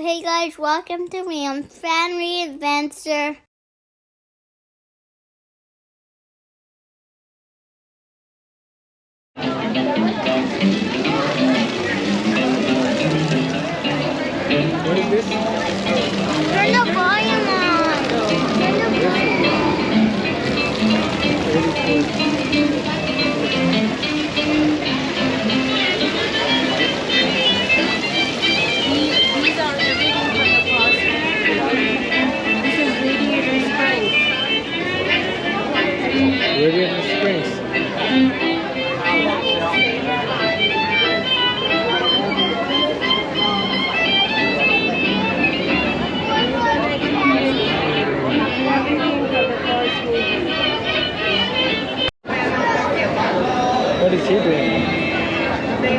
Hey guys, welcome to Ram's Family Adventure. What is this? Turn the volume on. Turn the volume These are everything from the Carsland. This is Radiator Springs. Radiator Springs. What is he doing?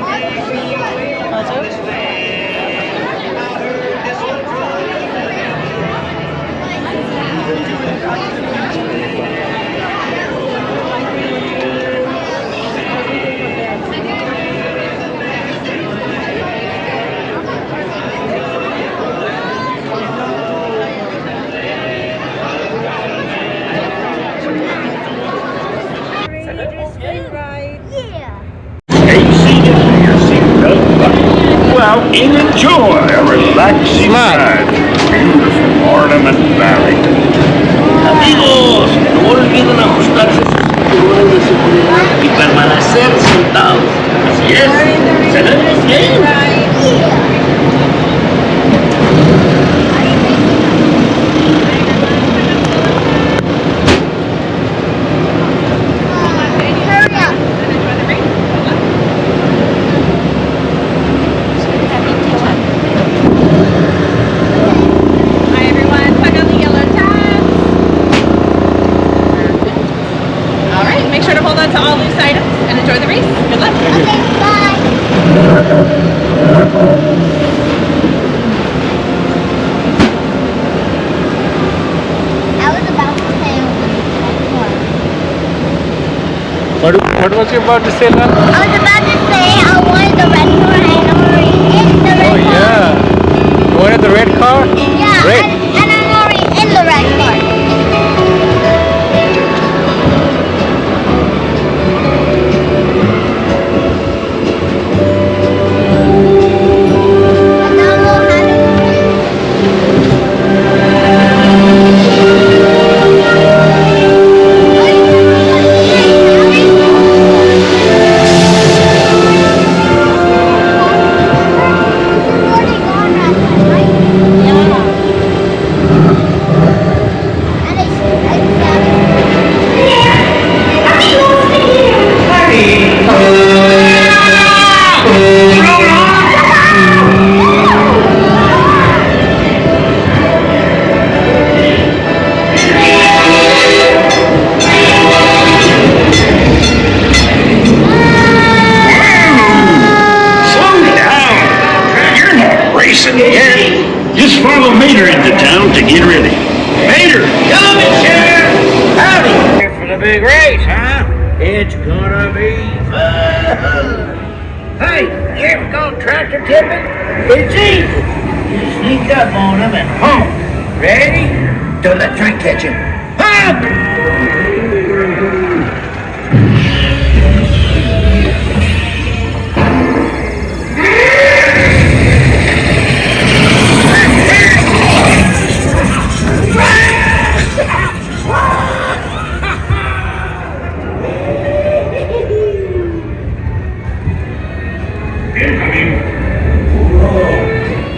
Well, enjoy a relaxing ride. Beautiful Ornament Valley. Amigos, no olviden ajustarse sus cinturones de seguridad y permanecer sentados. Así es, se debe bien. Make sure to hold on to all loose items and enjoy the race. Good luck. Okay, bye. I was about to say What was you about to say, Lan? I was about to say I wanted the red car and I'm already in the red car. Oh yeah. You wanted the red car? Yeah, Great. and I'm already in the red car. Just follow Mater into town to get ready. Mater! Coming, Sheriff! Howdy! Here for the big race, huh? It's gonna be fun! Hey, you ever gone tractor tipping? It's easy. You sneak up on them and honk. Ready? Don't let Frank catch you. Honk!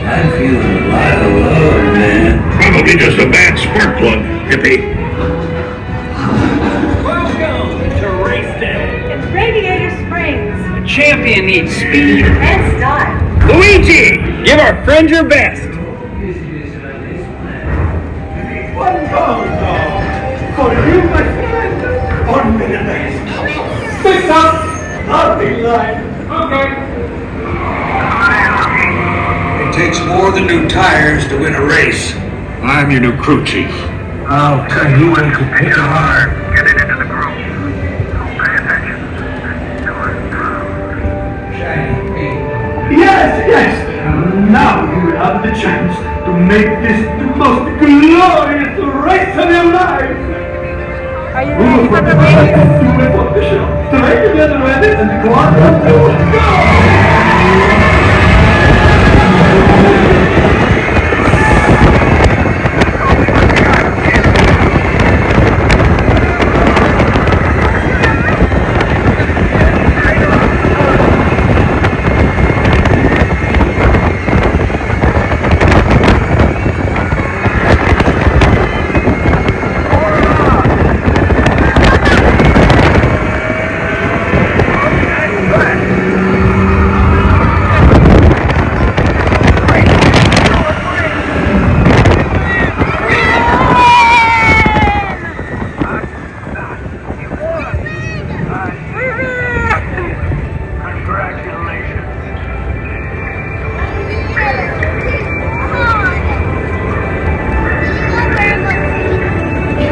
I'm feeling a lot of love, man. Probably just a bad spark plug, hippie. Welcome to race day. It's Radiator Springs. The champion needs speed And style. Luigi, give our friend your best. One pound dog for you, my friend. 1 minute less. Pick up. Nothing like. Okay. It takes more than new tires to win a race. I'm your new crew chief. I'll tell you when to pick hard. Get it into the group. Don't pay attention. Shiny. Yes, yes. Now you have the chance to make this the most glorious race of your life. Are you ready for the race? Train together with it and go on.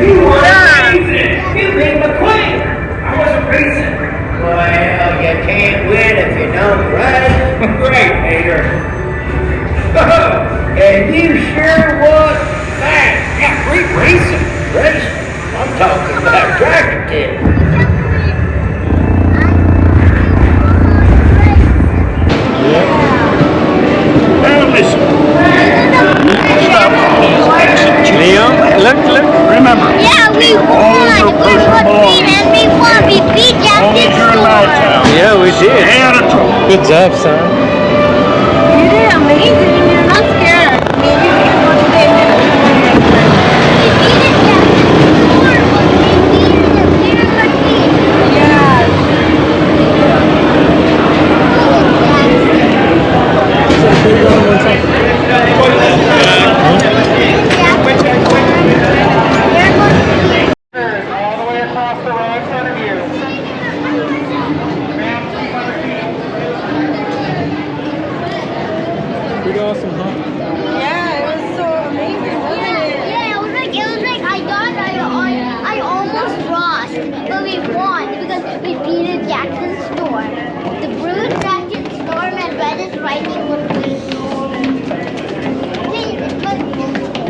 You were amazing! You beat McQueen! I wasn't racing. Well, you can't win if you don't race. Great, Hater. And you sure was fast. Yeah, great racing. Racing? I'm talking about tractor tipping. Now listen. Stop all these exit Leon, look. Remember, Yeah, we won. We won. We beat Jackson Store. Yeah, we did. stay out of trouble. Good job, son. You did amazing. You're not scared. Maybe we can go to the end of the All the way across the road in front of you. Pretty awesome, huh? Yeah, it was so amazing, wasn't it? Yeah, it was like I thought I almost lost, but we won because we beat Jackson Storm. The Bruce Jackson Storm and Reddit Riding McQueen. But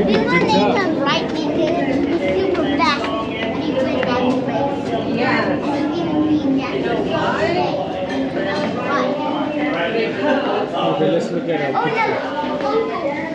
we were Nathan Riding he's super fast and he wins that race. Yeah. And we beat Jackson Storm today. That was fun. Okay, let's look at Oh, our picture. no.